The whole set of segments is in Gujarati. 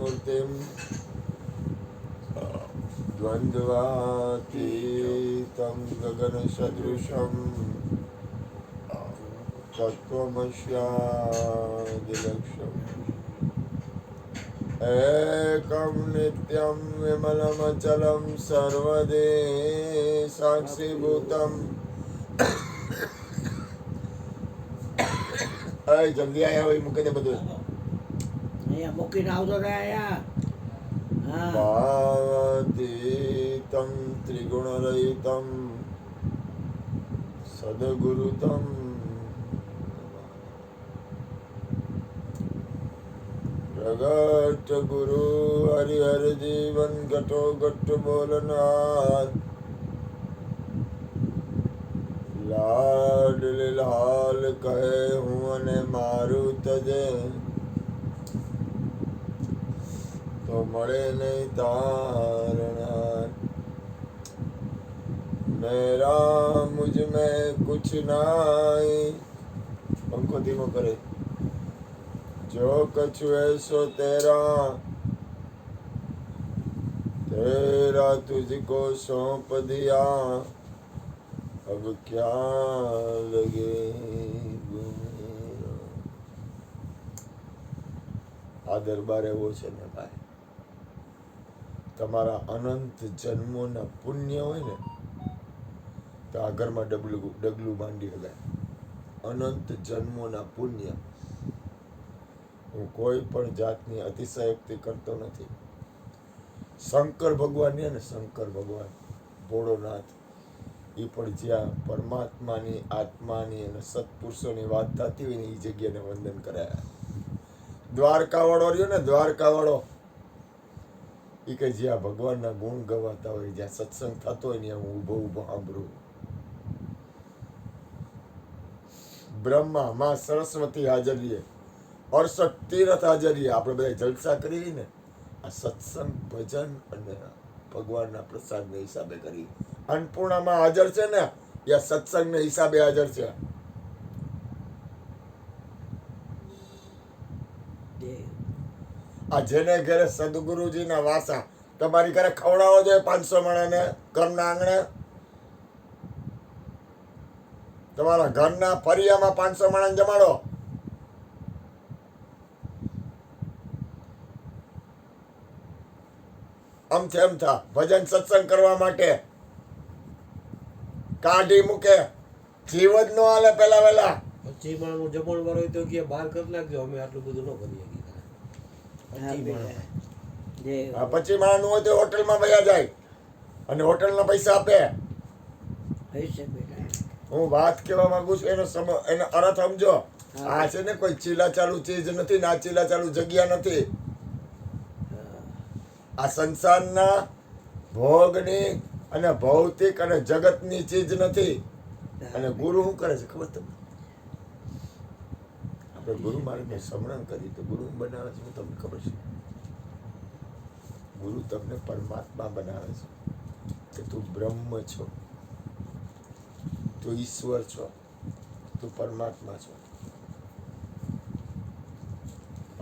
मूर्तिं द्वन्द्वातीतं गगनसदृशं तत्त्वमस्यादिलक्ष्यम् एकं नित्यं विमलमचलं सर्वदे साक्षीभूतम् जल्दी आया भाई મૂકી દે બધું અહીંયા મૂકીને આવતો રહ્યા ભાવાતીतं ત્રિગુણરહિतं સદગુરુતમ પ્રગટ ગુરુ હરિહર જીવન ઘટો ઘટ બોલનાર લાડ લાલ કહે હું અને મારું તજે તો મળે નહીં તારણાર મેરા મુझ में कुछ नाई पंखो धीमो करे जो कछु ऐसो तेरा तेरा तुझको सौंप दिया अब क्या लगे આ દરબાર એવો છે ને ભાઈ, તમારા અનંત જન્મોના પુણ્ય હોય ને તો આ ઘરમાં ડગલું માંડી હગાય. અનંત જન્મોના પુણ્ય. હું કોઈ પણ જાતની અતિશયોક્તિ કરતો નથી. શંકર ભગવાન ને શંકર ભગવાન ભોળોનાથ એ પણ જ્યાં પરમાત્માની આત્માની અને સત્પુરુષોની વાત થતી હોય ને એ જગ્યાને વંદન કરાયા. દ્વારકા વાળો રહ્યો ને, દ્વારકા વાળો એ કે જ્યાં ભગવાનના ગુણ ગવાતા હોય, જ્યાં સત્સંગ થતો હોય ને હું ઊભો ઊભો સાંભળું. બ્રહ્મા માં સરસ્વતી હાજરીએ, 68 તીર્થ હાજરીએ આપણે બધા જલસા કરી ને આ સત્સંગ ભજન અને ભગવાનના પ્રસાદના હિસાબે કરી. અન્નપૂર્ણામાં હાજર છે ને યા સત્સંગના હિસાબે હાજર છે. આ જેને ઘરે સદગુરુજીના વાસા તમારી ઘરે ખવડાવો જોઈએ 500 માણસને ઘરના આંગણે. તમારા ઘરના ફરિયામાં 500 માણસ જમાડો. આમથી એમ થા ભજન સત્સંગ કરવા માટે કાઢી મૂકે. જીવ જ નો હાલે પેલા વેલા. પછી માણસ જમણવાર હોય તો કે બહાર કરી નાખજો, અમે આટલું બધું ન કરીએ. પછી માણસ હોય તો હોટલમાં વયા જાય અને હોટલના પૈસા આપે. હું વાત કહેવા માંગુ છું એનો અર્થ સમજો. આ છે ને કોઈ ચીલા ચાલુ ચીજ નથી ને આ ચીલા ચાલુ જગ્યા નથી. આ સંસારના ભોગની અને ભૌતિક અને જગતની ચીજ નથી. અને ગુરુ શું કરે છે ખબર તમને? આપણે ગુરુ માર્ગને સ્મરણ કરી તો ગુરુ બનાવે છે તમને ખબર છે? ગુરુ તમને પરમાત્મા બનાવે છે કે તું બ્રહ્મ છો, તું ઈશ્વર છો, તું પરમાત્મા છો.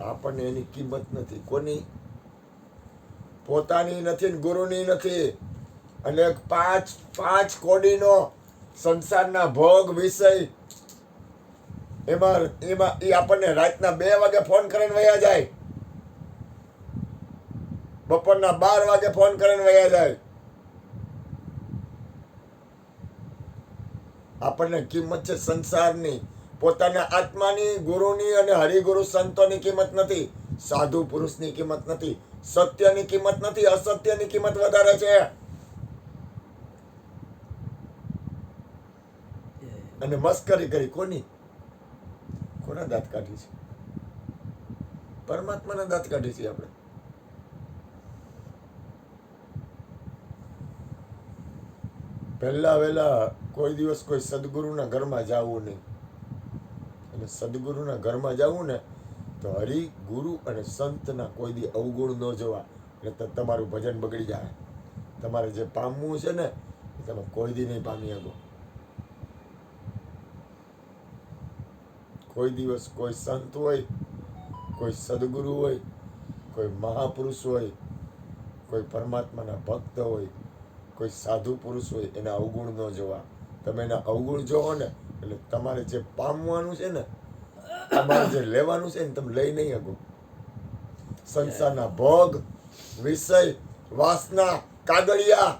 આપણને એની કિંમત નથી. કોની? પોતાની નથી, ગુરુની નથી. અને પાંચ કોડીનો સંસારના ભોગ વિષય એમાં એ આપણને રાતના 2 વાગે ફોન કરીને વયા જાય, બપોરના 12 વાગે ફોન કરીને વયા જાય. આપણને કિંમત છે સંસારની, પોતાના આત્માની, ગુરુની અને હરિગુરુ સંતોની કિંમત નથી. સાધુ પુરુષની કિંમત નથી. સત્યની કિંમત નથી. અસત્યની કિંમત વધારે છે. અને મસ્કરી કરી કોની? કોના દાંત કાઢી છે? પરમાત્માના દાંત કાઢી છે આપણે. પહેલા વહેલા કોઈ દિવસ કોઈ સદગુરુના ઘરમાં જવું નહીં. અને સદગુરુના ઘરમાં જવું ને તો હરિ ગુરુ અને સંતના કોઈ દી અવગુણ ન જોવા, એટલે તમારું ભજન બગડી જાય. તમારે જે પામવું છે ને એ તમે કોઈ દી નહીં પામી શકો. કોઈ દિવસ કોઈ સંત હોય, કોઈ સદગુરુ હોય, કોઈ મહાપુરુષ હોય, કોઈ પરમાત્માના ભક્ત હોય, કોઈ સાધુ પુરુષ હોય, એના અવગુણ ન જોવા. તમે એના અવગુણ જોવો ને એટલે તમારે જે પામવાનું છે ને, તમારે જે લેવાનું છે ને, તમે લઈ નહીં શકો. સંસારના ભોગ, વિષય, વાસના, કાગળિયા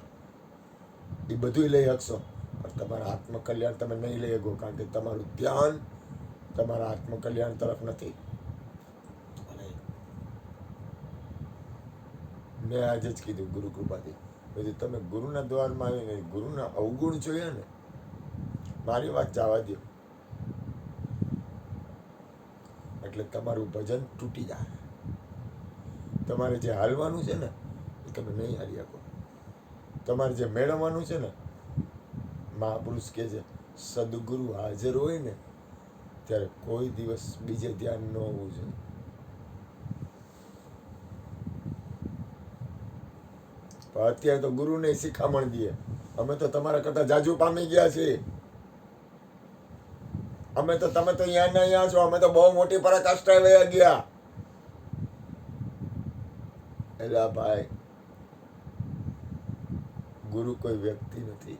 એ બધું લઈ શકશો, પણ તમારા આત્મકલ્યાણ તમે નહીં લઈ શકો, કારણ કે તમારું ધ્યાન તમારા આત્મકલ્યાણ તરફ નથી. મેં આજે જ કીધું ગુરુ કૃપાથી, પછી તમે ગુરુના દ્વારમાં આવીને ગુરુના અવગુણ જોયા ને, મારી વાત જવા દો એટલે તમારું ભજન તૂટી જાય. તમારે જે હાલવાનું છે ને એ તમે નહીં હાલી શકો. તમારે જે મેળવવાનું છે ને, મહાપુરુષ કે છે સદગુરુ હાજર હોય ને ત્યારે કોઈ દિવસ બીજે ધ્યાન ન હોવું જોઈએ. પણ અત્યારે તો ગુરુને શિખામણ દઈએ. અમે તો તમારા કરતા જાજુ પામી ગયા છીએ. તમે તો અહીંયા ને અહીંયા છો, અમે તો બહુ મોટી પરાકાષ્ઠાએ વયા ગયા. એટલે ભાઈ, ગુરુ કોઈ વ્યક્તિ નથી,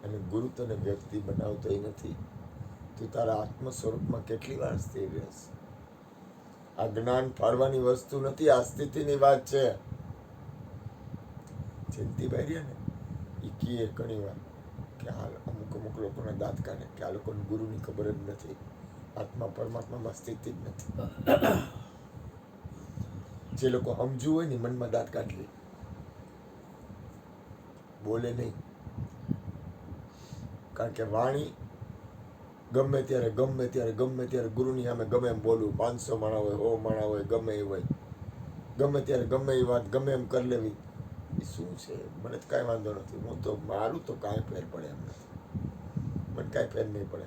અને ગુરુ તને વ્યક્તિ બનાવતો નથી. તું તારા આત્મ સ્વરૂપમાં કેટલી વાર સ્થિર રહેશ? આ જ્ઞાન ફાળવાની વસ્તુ નથી, આ સ્થિતિની વાત છે. જયંતિભાઈ રહ્યા ને એ કીએ ઘણી વાર કે આ અમુક લોકોના દાંત કાઢે કે આ લોકોને ગુરુની ખબર જ નથી, આત્મા પરમાત્મામાં સ્થિતિ જ નથી. જે લોકો સમજવું હોય ને મનમાં દાંત કાઢી લે, બોલે નહીં, કારણ કે વાણી ગમે ત્યારે ગુરુની સામે ગમે એમ બોલવું. 500 માણા હોય, 100 માણા હોય, ગમે એ હોય, ગમે ત્યારે ગમે એ વાત ગમે એમ કરી લેવી. એ શું છે? મને તો કાંઈ વાંધો નથી. હું તો મારું તો કાંઈ ફેર પડે એમ નથી, મને કાંઈ ફેર નહીં પડે.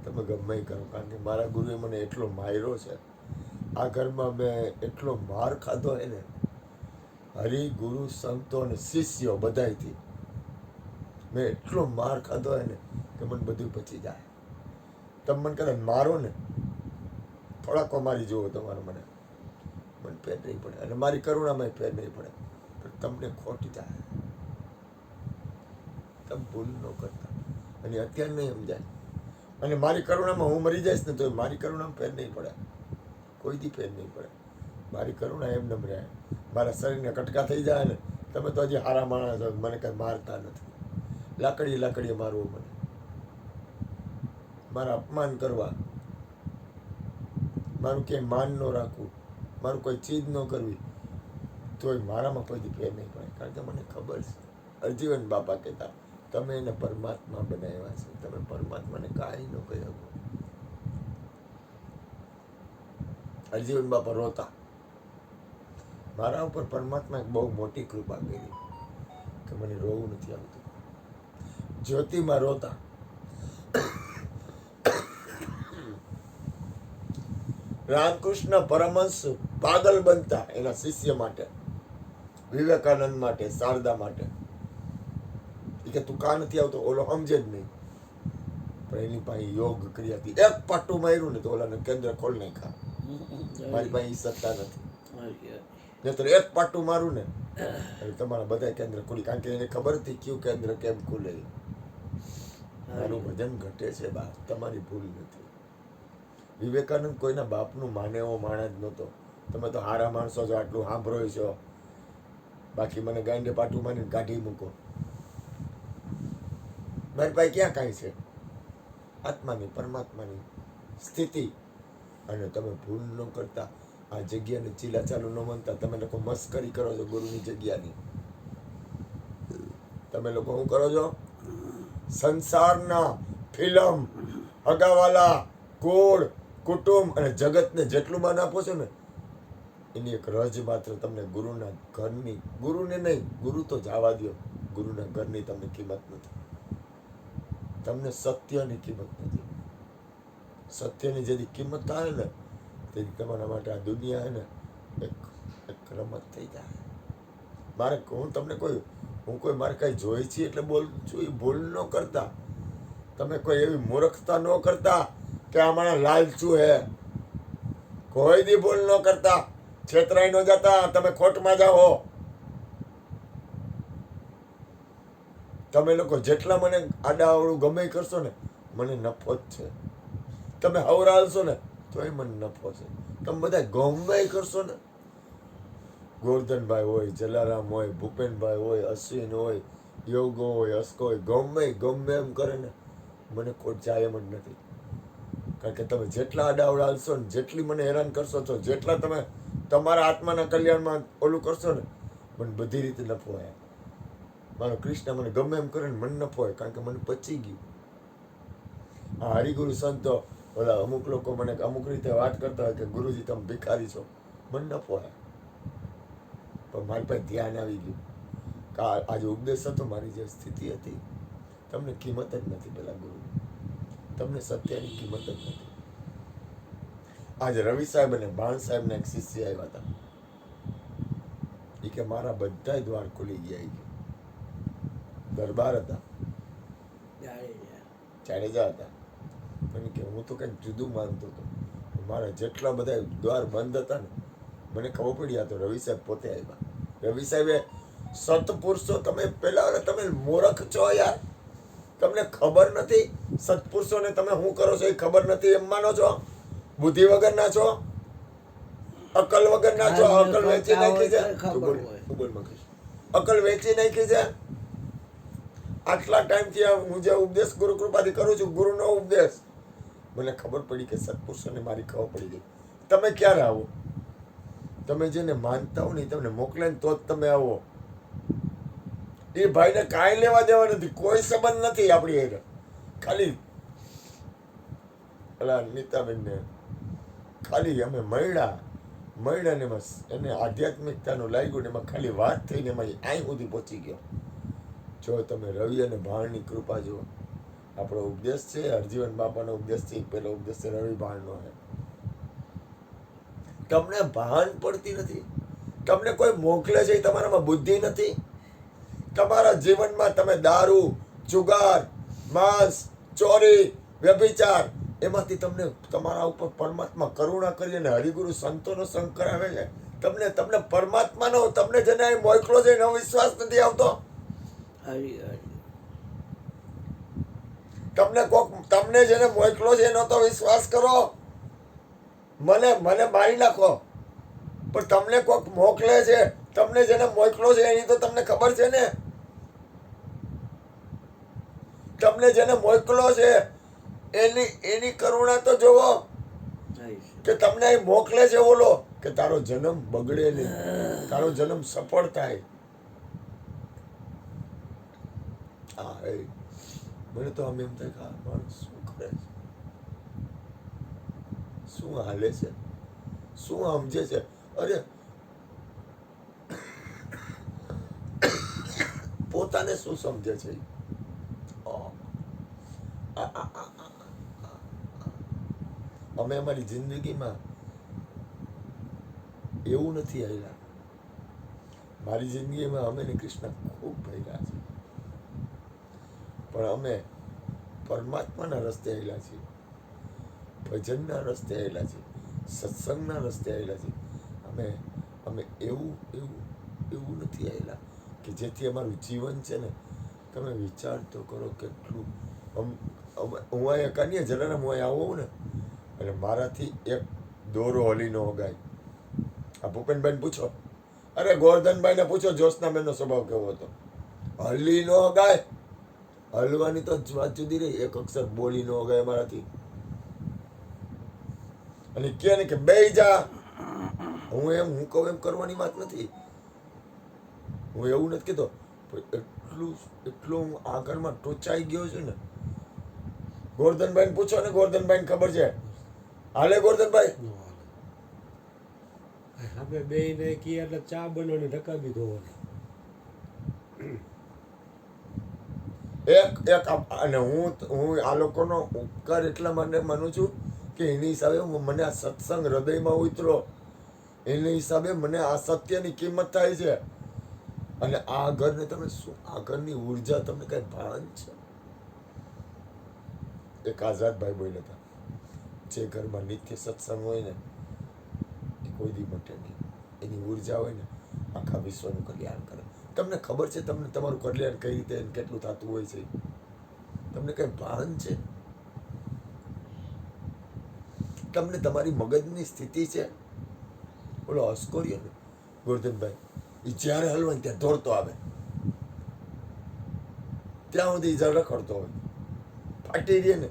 તમે ગમે એ કરો, કારણ કે મારા ગુરુએ મને એટલો માર્યો છે. આ ઘરમાં મેં એટલો માર ખાધો હોય ને, હરિ ગુરુ સંતો અને શિષ્યો બધાયથી મેં એટલો માર ખાધો હોય ને કે મને બધું પચી જાય. તમે મને કદાચ મારો ને, થોડાકો મારી જુઓ તમારે, મને ફેર નહીં પડે, અને મારી કરુણામાં ફેર નહીં પડે, પણ તમને ખોટી જાય. તમે ભૂલ ન કરતા, અને અત્યારે નહીં સમજાય. અને મારી કરુણામાં હું મરી જઈશ ને તો મારી કરુણામાં ફેર નહીં પડે, કોઈથી ફેર નહીં પડે. મારી કરુણા એમ નમ રહે. મારા શરીરને કટકા થઈ જાય ને, તમે તો હજી હારા માણસ છો, મને કાંઈ મારતા નથી. લાકડીએ મારવું મને, મારા અપમાન કરવા, મારું ક્યાંય માન ન રાખવું, મારું કોઈ ચીજ ન કરવી, તોય મારામાં કોઈ ફેર નહીં પડે. કારણ કે મને ખબર છે, અરજીવન બાપા કહેતા તમે એને પરમાત્મા બનાવ્યા છે, તમે પરમાત્માને કાંઈ ન કહી શકો. અરજીવન બાપા રોતા, મારા ઉપર પરમાત્મા બહુ મોટી કૃપા કરી કે મને રોવું નથી આવતું. જ્યોતિમાં રોતા, રામકૃષ્ણ પરમહંસ પાગલ બનતા એના શિષ્ય માટે, વિવેકાનંદ માટે, શારદા માટે. કે તું કા નથી આવતો? ઓલો સમજે જ નહીં, પણ એની પાસે યોગ ક્રિયા હતી. એક પટ્ટું માર્યું ને તો ઓલાને કેન્દ્ર ખોલ નાખ્યા. મારી પાસે એ સત્તા નથી, નહીતર એક પાટું મારું ને એટલે તમારા બધા કેન્દ્ર ખુલી. કારણ કે એને ખબર હતી કયું કેન્દ્ર કેમ ખુલે. મારું વજન ઘટે છે બા, તમારી ભૂલ નથી. વિવેકાનંદ કોઈના બાપનું માને એવો માણસ જ નહોતો. તમે તો હારા માણસો છો, આટલું સાંભળો છો, બાકી મને ગાંડે પાટું મારીને કાઢી મૂકો. મારી પાસે ક્યાં કાંઈ છે? આત્માની પરમાત્માની સ્થિતિ. અને તમે ભૂલ ન કરતા, આ જગ્યાને ચીલા ચાલુ ન માનતા. તમે લોકો મસ્કરી કરો છો ગુરુની જગ્યાની. તમે લોકો શું કરો છો? સંસારના ફિલ્મ, હગાવાલા, કુળ, કુટુંબ અને જગતને જેટલું માન આપો છો ને, એની એક રજ માત્ર તમને ગુરુના ઘરની, ગુરુને નહીં, ગુરુ તો જવા દો, ગુરુના ઘરની તમને કિંમત નથી. તમને સત્યની કિંમત નથી. સત્યની જેથી કિંમત થાય ને, તેથી તમારા માટે આ દુનિયા ને એક રમત થઈ જાય. મારે હું તમને હું કોઈ મારે કાંઈ જોઈ છે એટલે બોલું છું, એ ભૂલ ન કરતા. તમે કોઈ એવી મૂર્ખતા ન કરતા કે આ મારા લાલચું હે. કોઈ દી ભૂલ ન કરતા. છેતરાઈ ન જતા, તમે ખોટમાં જાઓ. તમે લોકો જેટલા મને આડાઅવળું ગમે ઈ કરશો ને, મને નફો જ છે. તમે હવરાલશો ને તોય મને નફો છે. તમે બધા ગમે ઈ કરશો ને, ગોરધનભાઈ હોય, જલારામ હોય, ભૂપેનભાઈ હોય, અશ્વિન હોય, યોગો હોય, અસ્કો હોય, ગમે એમ કરે ને, મને ખોટ જાય એમ જ નથી. કારણ કે તમે જેટલા આડાઅવળા હાલશો ને, જેટલી મને હેરાન કરશો છો, જેટલા તમે તમારા આત્માના કલ્યાણમાં ઓલું કરશો ને, મને બધી રીતે નફો હોય. મારો કૃષ્ણ મને ગમે એમ કરે ને મને નફો હોય, કારણ કે મને પચી ગયું. આ હરિગુરુ સંતો ઓલા અમુક લોકો મને અમુક રીતે વાત કરતા હોય કે ગુરુજી તમે ભિખારી છો, મને નફો હોય. પણ મારી પાસે ધ્યાન આવી ગયું કે આજે ઉપદેશ હતો, મારી જે સ્થિતિ હતી, તમને કિંમત જ નથી પેલા ગુરુ, તમને સત્યની કિંમત જ નથી. આજે રવિ સાહેબ અને બાણ સાહેબના એક શિષ્ય આવ્યા હતા. એ કે મારા બધા દ્વાર ખુલી ગયા. દરબાર હતા, જાડેજા હતા. મને કે હું તો કંઈક જુદું માનતો હતો. મારા જેટલા બધા દ્વાર બંધ હતા ને, મને ખબર પડી આ તો રવિ સાહેબ પોતે આવ્યા. રવિ સાહેબે સત્પુરુષો, તમે પેલા તમે મૂર્ખ છો યાર, તમને ખબર નથી સત્પુરુષોને તમે શું કરો છો એ ખબર નથી એમ માનો છો? બુદ્ધિ વગરના છો, અકલ વગરના છો. અકલ વેચી નાખી છે. અકલ વેચી નાખી છે. આટલા ટાઈમથી હું જે ઉપદેશ ગુરુ કૃપાથી કરું છું, ગુરુનો ઉપદેશ, મને ખબર પડી કે સત્પુરુષોને મારી ખબર પડી ગઈ. તમે ક્યારે આવો? તમે જેને માનતા હો ને તમને મોકલે ને તો જ તમે આવો. એ ભાઈને કાંઈ લેવા દેવા નથી, કોઈ સંબંધ નથી આપણી હારે. ખાલી પેલા નીતાબેનને ખાલી અમે મળ્યા ને બસ એને આધ્યાત્મિકતાનું લાગ્યું ને એમાં ખાલી વાત થઈને એમાં અહીં સુધી પહોંચી ગયો. જો તમે રવિ અને ભાણની કૃપા જુઓ. આપણો ઉપદેશ છે, હરજીવન બાપાનો ઉપદેશ છે, પેલો ઉપદેશ છે રવિ ભાણનો છે. તમને ભાન પડતી નથી. તમને કોઈ મોકલે છે એ તમારામાં બુદ્ધિ નથી. તમારા જીવનમાં તમે દારૂ, જુગાર, માંસ, ચોરી, વ્યભિચાર, એમાંથી તમને તમારા ઉપર પરમાત્મા કરુણા કરી અને હરિગુરુ સંતોનો સંગ કરાવે છે. તમને પરમાત્માનો, તમને જેને મોકલો છે એનો વિશ્વાસ નથી આવતો. તમને જેને મોકલો છે એનો તો વિશ્વાસ કરો. મને મારી નાખો, પણ તમને કોક મોકલે છે, તમને જેને મોકલો છે એની તો તમને ખબર છે ને. તમને જેને મોકલો છે એની કરુણા તો જોવો કે તમને અહીં મોકલે છે ઓલો કે તારો જન્મ બગડે નહીં, તારો જન્મ સફળ થાય. મને તો આમ એમ થાય કે આ માણસ શું કરે છે, શું હાલે છે, શું સમજે છે. અરે પોતાને શું સમજે છે. અમે અમારી જિંદગીમાં એવું નથી આવ્યા. મારી જિંદગીમાં અમે ને કૃષ્ણ ખૂબ ભર્યા છે, પણ અમે પરમાત્માના રસ્તે આવેલા છીએ, ભજનના રસ્તે આવેલા છીએ, સત્સંગના રસ્તે આવેલા છીએ. અમે એવું નથી આવેલા કે જેથી અમારું જીવન છે ને, તમે વિચાર તો કરો કેટલું. હું અહીંયા કન્યા જલારામ હું અહીંયા આવું ને એટલે મારાથી એક દોરો હલી ન ગાય. આ ભૂપેનભાઈને પૂછો, અરે ગોરધનભાઈને પૂછો જ્યોત્સનાબેનનો સ્વભાવ કેવો હતો. હલી ન ગાય, હલવાની તો વાત જુદી રહી, એક અક્ષર બોલી ન ગાય મારાથી. અને કે ને કે બે જા, હું કહું એમ કરવાની વાત નથી. હું એવું નથી કહેતો, એટલું હું આગળમાં ટોચાઈ ગયો છું ને. ગોરધનભાઈને પૂછો ને, ગોરધનભાઈને ખબર છે. હાલે ગોરધનભાઈ? આપણે બે ને કી એટલે ચા બનાવવાની રકાબી ધોવાની. એક અને હું આ લોકોનો ઉપકાર એટલા માટે માનું છું કે એની હિસાબે મને આ સત્સંગ હૃદયમાં ઉતરો, એની હિસાબે મને આ સત્યની કિંમત થાય છે. અને આ ઘરને તમે શું, આ ઘરની ઉર્જા તમને કઈ ભાન છે? એક આઝાદભાઈ બોલ્યા હતા, જે ઘરમાં નિત્ય સત્સંગ હોય ને એ કોઈ દી મટે નહીં. એની ઉર્જા હોય ને આખા વિશ્વનું કલ્યાણ કરે. તમને ખબર છે તમને તમારું કલ્યાણ કઈ રીતે અને કેટલું થતું હોય છે? તમને કઈ ભાન છે? તમને તમારી મગજની સ્થિતિ છે? બોલો હસકોર્યો ને ગોરધનભાઈ, એ જ્યારે હલવાય ત્યાં દોડતો આવે, ત્યાં સુધી ઈજા રખડતો હોય, ફાટી રહે ને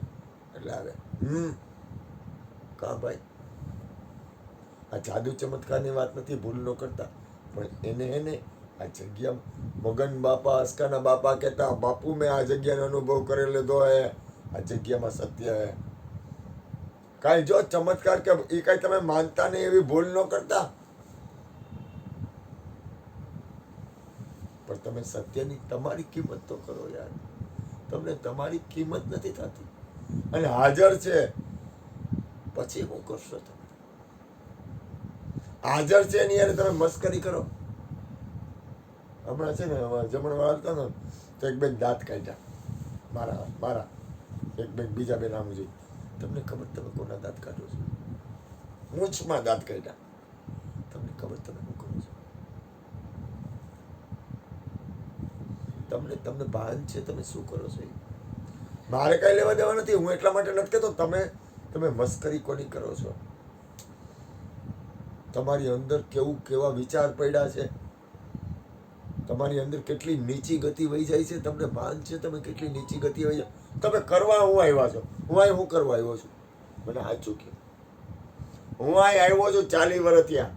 એટલે આવે. કા ભાઈ, આ જાદુ ચમત્કારની વાત નથી, ભૂલ ન કરતા, પણ એને આ જગ્યા મગન બાપા અસ્કાના બાપા કહેતા, બાપુ મેં આ જગ્યાનો અનુભવ કરી લીધો હે, આ જગ્યામાં સત્ય હે. કાંઈ જો ચમત્કાર કે એ કાંઈ તમે માનતા નહીં એવી ભૂલ ન કરતા, પણ તમે સત્યની તમારી કિંમત તો કરો યાર. તમને તમારી કિંમત નથી થતી અને હાજર છે પછી શું કરશો? તમે હાજર છે એની યાર તમે મસ્કરી કરો. હમણાં છે ને જમણવાર હતા ને તો એક બેન દાંત કાઢ્યા, મારા એક બેન બીજા બેન આમ જોઈ. તમને ખબર તમે કોના દાંત કાઢો છો? મૂંછમાં દાંત કાઢ્યા. તમને ખબર તમે શું કરો છો? તમને ભાન છે તમે શું કરો છો? મારે કઈ લેવા દેવા નથી. હું એટલા માટે નથી કહેતો તમે મસ્કરી કોની કરો છો? તમારી અંદર કેવા વિચાર પડ્યા છે, તમારી અંદર કેટલી નીચી ગતિ વહી જાય છે, તમને ભાન છે તમે કેટલી નીચી ગતિ વહી જાય? તમે કરવા હું આવ્યા છો? હું કરવા આવ્યો છું? મને સાચું કહો. હું આવ્યો છું 40 વર્ષ થયા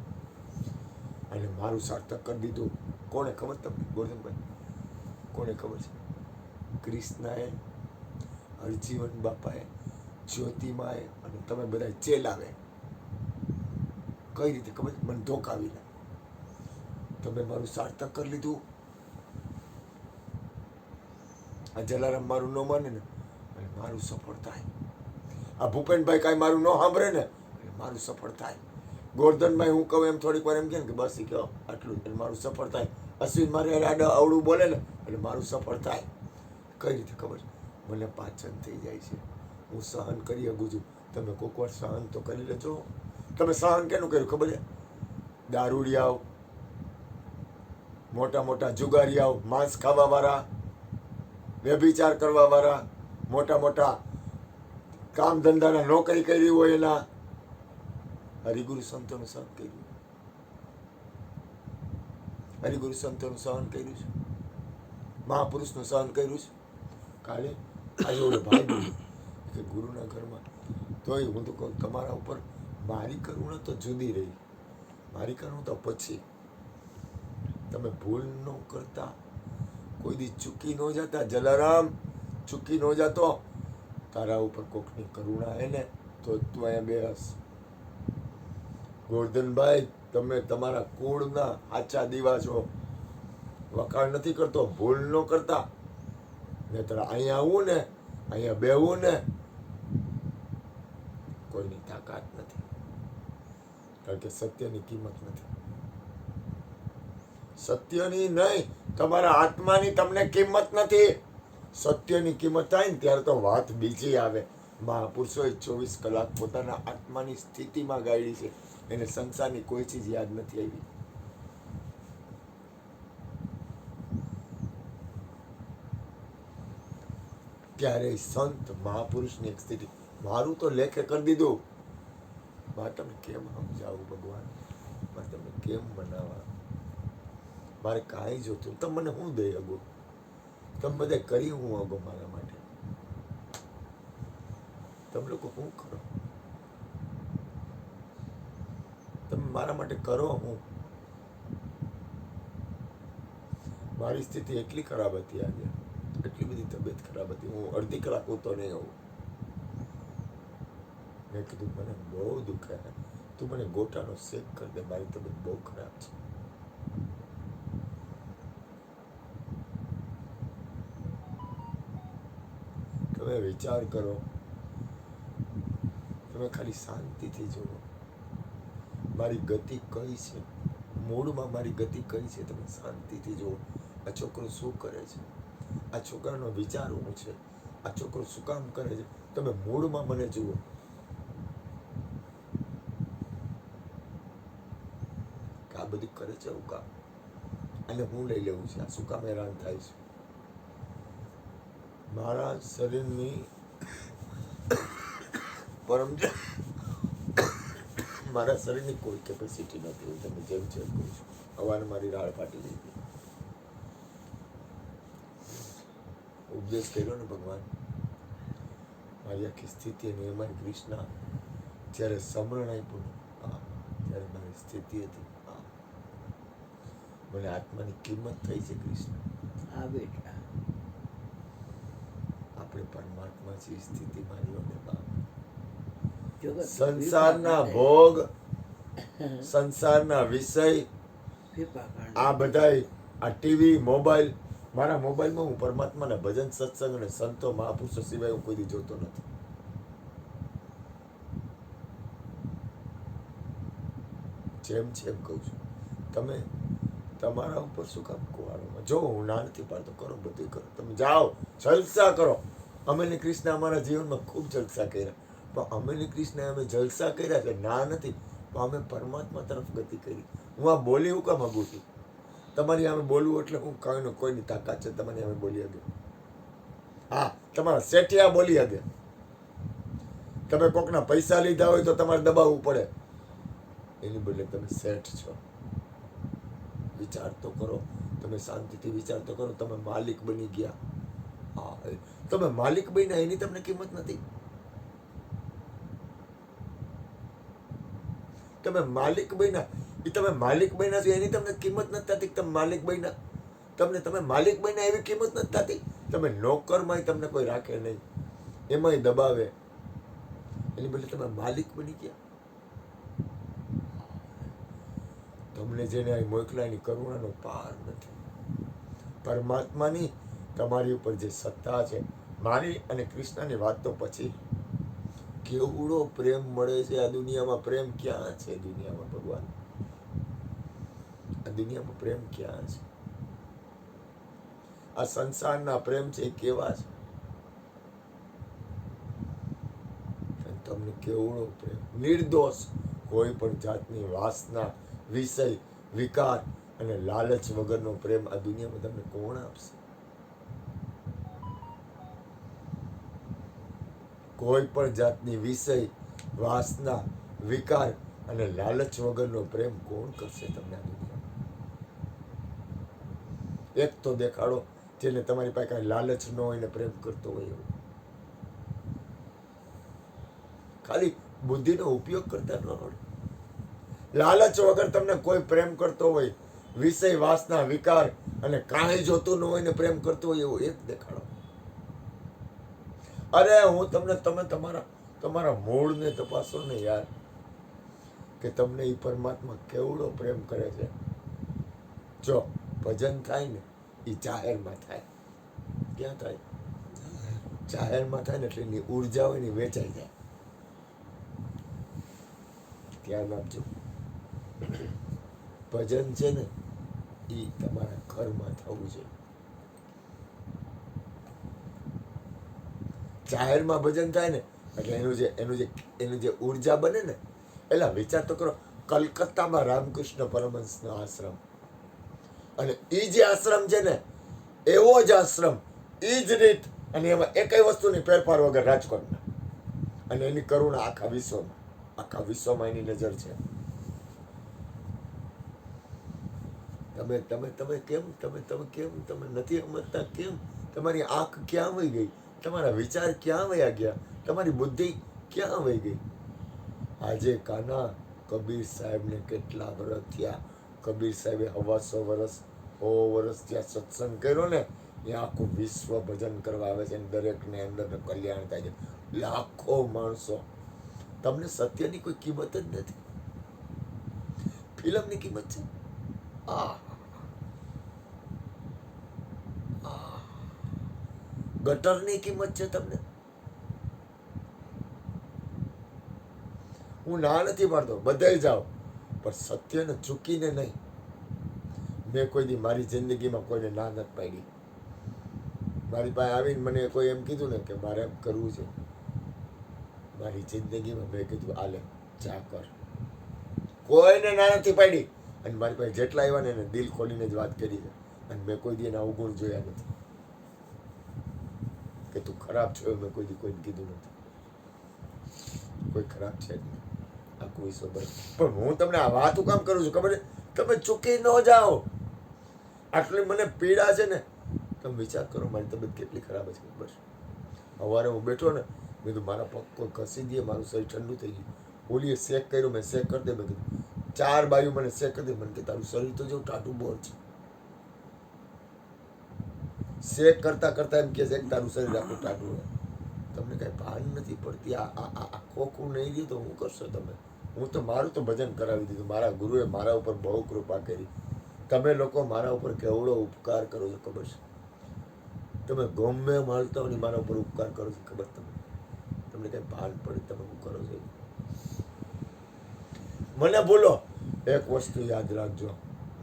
અને મારું સાર્થક કરી દીધું. કોને ખબર તમને ગોરધનભાઈ? કોને ખબર છે? કૃષ્ણએ, હરજીવન બાપાએ, જ્યોતિમાએ અને તમે બધા ચેલાવે. કઈ રીતે ખબર? મને ધોકાવીને તમે મારું સાર્થક કરી લીધું. આ જલારામ મારું ન માને ને અને મારું સફળ થાય. આ ભૂપેનભાઈ કાંઈ મારું ન સાંભળે ને એટલે મારું સફળ થાય. ગોરધનભાઈ હું કહું એમ થોડીક વાર એમ કે બસ એ કહો આટલું એટલે મારું સફળ થાય. અશ્વિન મારે અવળું બોલે ને એટલે મારું સફળ થાય. કઈ રીતે ખબર? મને પાચન થઈ જાય છે, હું સહન કરી શકું છું. તમે કોઈક વાર સહન તો કરી લેજો. તમે સહન કેનું કર્યું ખબર છે? દારૂડિયાઓ, મોટા મોટા જુગારીયાઓ, માંસ ખાવા વાળા, વ્યભિચાર કરવા વાળા, મોટા મોટા કામ ધંધાના નોકરી કરી હોય એના હરિગુરુ સંતોનું સહન કર્યું. હરિગુરુ સંતોનું સહન કર્યું છે, મહાપુરુષનું સહન કર્યું છે. કાલે આજે ઓલો ભાઈ બોલ્યો કે ગુરુના ઘરમાં તોય હું તો કહું તમારા ઉપર મારી કરુણા તો જુદી રહી, મારી કરુણા તો પછી. તમે ભૂલ ન કરતા, કોઈ દી ચૂકી ન જતા. જલારામ ચૂકી ન જતો. તારા ઉપર કોકની કરુણા હે ને તો તું અહીંયા બેસ. ગોરધનભાઈ તમે તમારા કુળના આચા દીવા છો. વખાણ નથી કરતો, ભૂલ ન કરતા. નહીતર અહીંયા આવું ને અહીંયા બેવું ને કોઈની તાકાત નથી, કારણ કે સત્યની કિંમત નથી. સત્યની નહીં, તમારા આત્માની તમને કિંમત નથી. સત્યની કિંમત થાય ને ત્યારે તો વાત બીજી આવે. મહાપુરુષોએ 24 કલાક પોતાના આત્માની સ્થિતિમાં ગાળી છે. એને સંસારની કોઈ ચીજ યાદ નથી આવી. ત્યારે સંત મહાપુરુષની એક સ્થિતિ. મારું તો લેખે કરી દીધું. મારે તમને કેમ સમજાવું ભગવાન? મારે તમને કેમ મનાવા? મારે કાંઈ જોતું તમે મને શું દઈ અગો? તમે બધે કરી હું અગો મારા માટે? તમે લોકો શું કરો? તમે મારા માટે કરો હું? મારી સ્થિતિ એટલી ખરાબ હતી આજે, એટલી બધી તબિયત ખરાબ હતી. હું અડધી કલાક હોતો નહીં આવું. મેં કીધું મને બહુ દુખે, તું મને ગોટાનો શેક કરી દે, મારી તબિયત બહુ ખરાબ છે. તમે વિચાર કરો, તમે ખાલી શાંતિથી જુઓ મારી ગતિ કઈ છે, મૂળમાં મારી ગતિ કઈ છે. તમે શાંતિથી જુઓ આ છોકરો શું કરે છે, આ છોકરાનો વિચાર શું છે, આ છોકરો શું કામ કરે છે. તમે મૂળમાં મને જુઓ. આ કરે છે હું કામ, અને હું લઈ લેવું છે, આ શું કામ હેરાન થાય છે? મારા શરીરની પરમ મારા શરીરની કોઈ કેપેસિટી નથી. હું તમે જેમ જેમ કહું છું, હવાને મારી રાળ ફાટી ગઈ હતી. ઉપદેશ કર્યો ને ભગવાન, મારી આખી સ્થિતિ અને એમાં કૃષ્ણ જ્યારે સમરણ આપ્યું ને, ત્યારે મારી સ્થિતિ હતી, મને આત્માની કિંમત થઈ છે. કૃષ્ણ, હા બેટા, આપણે પરમાત્મા છે, સ્થિતિ મારી ને બાપ. જગત સંસારના ભોગ, સંસારના વિષય, ફીફા આ બધાય, આ ટીવી, મોબાઈલ, મારા મોબાઈલમાં હું પરમાત્માના ભજન, સત્સંગ અને સંતો, મહાપુરુષો સિવાય હું કોઈ દી જોતો નથી. જેમ છે એમ કહું છું, તમે તમારા ઉપર શું કામ કુવારોમાં? જો હું ના નથી પાડતો, કરો, બધું કરો, તમે જાઓ, જલસા કરો. અમે ને કૃષ્ણ અમારા જીવનમાં ખૂબ જલસા કર્યા, પણ અમે ને કૃષ્ણ અમે જલસા કર્યા એટલે ના નથી, પણ અમે પરમાત્મા તરફ ગતિ કરી. હું આ બોલી હું કામ માંગુ છું? તમારી સામે બોલવું એટલે હું કોઈની તાકાત છે તમારી સામે બોલી શકે? હા, તમારા શેઠિયા બોલી શકે. તમે કોકના પૈસા લીધા હોય તો તમારે દબાવવું પડે, એની બદલે તમે શેઠ છો. વિચાર તો કરો, તમે શાંતિથી વિચાર તો કરો. તમે માલિક બની ગયા. હા, તમે માલિક બન્યા એની તમને કિંમત નથી. તમે માલિક બન્યા, એ તમે માલિક બન્યા છો એની તમને કિંમત નથી થતી. તમે માલિક બન્યા, તમે માલિક બન્યા એવી કિંમત નથી થતી. તમે નોકરમાં તમને કોઈ રાખે નહીં, એમાંય દબાવે, એની બદલે તમે માલિક બની ગયા. તમને જેને અહીં મોકલ્યા એની કરુણાનો પાર નથી. પરમાત્માની તમારી ઉપર જે સત્તા છે, મારી અને કૃષ્ણની વાત તો પછી, કેવડો પ્રેમ મળે છે આ દુનિયામાં. પ્રેમ ક્યાં છે દુનિયામાં ભગવાન? આ દુનિયામાં પ્રેમ ક્યાં છે? આ સંસારના પ્રેમ છે એ કેવા છે? તમને કેવડો પ્રેમ, નિર્દોષ, કોઈ પણ જાતની વાસના, વિષય, વિકાર અને લાલચ વગરનો પ્રેમ આ દુનિયામાં તમને કોણ આપશે? કોઈ પણ જાતની વિષય, વાસના, વિકાર અને લાલચ વગરનો પ્રેમ કોણ કરશે તમને આ દુનિયામાં? એક તો દેખાડો જેને તમારી પાસે કાંઈ લાલચ ન હોય ને પ્રેમ કરતો હોય એવું. ખાલી બુદ્ધિનો ઉપયોગ કરતા ન આવડે. લાલચ વગર તમને કોઈ પ્રેમ કરતો હોય, વિષય, વાસના, વિકાર અને કાંઈ જોતું ન હોય ને પ્રેમ કરતો હોય એવો એક દેખાડો. અરે હું તમને, તમે તમારા મૂળને તપાસો ને યાર, કે તમને એ પરમાત્મા કેવડો પ્રેમ કરે છે. જો ભજન થાય ને એ જાહેરમાં થાય. ક્યાં થાય? જાહેરમાં થાય ને એટલે એની ઉર્જા હોય ને વેચાઈ જાય. ધ્યાન આપજો. ભજન છે ને એ તમારા ઘરમાં થવું છે. જાહેરમાં ભજન થાય ને એટલે એનું જે ઉર્જા બને ને, એટલે વિચાર તો કરો, કલકત્તામાં રામકૃષ્ણ પરમહંસનો આશ્રમ, અને એ જે આશ્રમ છે ને એવો જ આશ્રમ, એ જ રીત, અને એમાં એકય વસ્તુની ફેરફાર વગર રાજકોટમાં, અને એની કરુણા આખા વિશ્વમાં એની નજર છે. તમે કેમ નથી સમજતા? કેમ? તમારી આંખ ક્યાં વહી ગઈ? તમારા વિચાર ક્યાં વયા ગયા? તમારી બુદ્ધિ ક્યાં વહી ગઈ? આજે કાના કબીર સાહેબને કેટલા વર્ષ થયા? કબીર સાહેબે 100 વર્ષ ત્યાં સત્સંગ કર્યો ને, એ આખું વિશ્વ ભજન કરવા આવે છે, દરેકને અંદર કલ્યાણ થાય છે. લાખો માણસો. તમને સત્યની કોઈ કિંમત જ નથી. ફિલ્મની કિંમત છે. ગટરની કિંમત છે તમને. હું ના નથી પાડતો, બધાય જાઓ, પણ સત્યને ચૂકીને નહીં. મેં કોઈ દી મારી જિંદગીમાં કોઈને ના નથી પાડી. મારી પાસે આવીને મને કોઈ એમ કીધું ને કે મારે એમ કરવું છે, મારી જિંદગીમાં મેં કીધું આલે જા કર. કોઈને ના નથી પાડી. અને મારી પાસે જેટલા આવ્યા ને એને દિલ ખોલીને જ વાત કરી છે, અને મેં કોઈ દી એના અવગુણ જોયા નથી કે તું ખરાબ છો એવું મેં કોઈ દી કોઈને કીધું નથી. કોઈ ખરાબ છે જ નહીં, આખું વિશ્વ બરાબર. પણ હું તમને આ વાત કામ કરું છું ખબર છે? તમે ચૂકી ન જાઓ. આટલી મને પીડા છે ને, તમે વિચાર કરો મારી તબિયત કેટલી ખરાબ છે. બસ સવારે હું બેઠો ને, મેં કીધું મારા પગ કોઈ ઘસી દે, મારું શરીર ઠંડુ થઈ ગયું. ઓલીએ શેક કર્યું, મેં શેક કરી દે. મેં કીધું 4 બાજુ મને શેક કરી દે. મને કે તારું શરીર તો જેવું ટાટું બોર છે. શેક કરતા કરતા એમ કે છે કે તારું શરીર આખું ટાટું હોય. તમને કઈ ભાન નથી પડતી. આ ખોખું નહીં રહ્યું તો હું કરશો તમે? હું તો મારું તો ભજન કરાવી દીધું. મારા ગુરુએ મારા ઉપર બહુ કૃપા કરી. તમે લોકો મારા ઉપર કેવડો ઉપકાર કરો છો ખબર છે? તમે ગમે માલતા હોય ને મારા ઉપર ઉપકાર કરો છો ખબર? તમને કઈ ભાન પડે તમે શું કરો છો? મને બોલો, એક વસ્તુ યાદ રાખજો,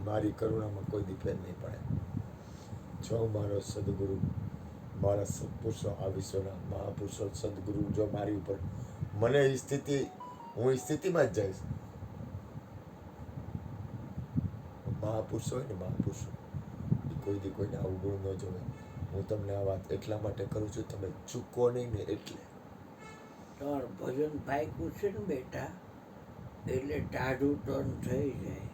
મારી કરુણામાં કોઈ દી ફેર નહીં પડે. જો મારો સદગુરુ, મારા સત્પુરુષો, આ વિશ્વના મહાપુરુષો સદગુરુ જો મારી ઉપર, મને એ સ્થિતિ, હું એ સ્થિતિમાં જ જઈશ. મહાપુરુષો હોય ને, મહાપુરુષો એ કોઈ દી કોઈને આવું ગુણ ન જોવે. હું તમને આ વાત એટલા માટે કરું છું, તમે ચૂકો નહીં ને એટલે. તમારું ભજન પાક્યું છે ને બેટા, એટલે ટાઢું ટર્ન થઈ જાય.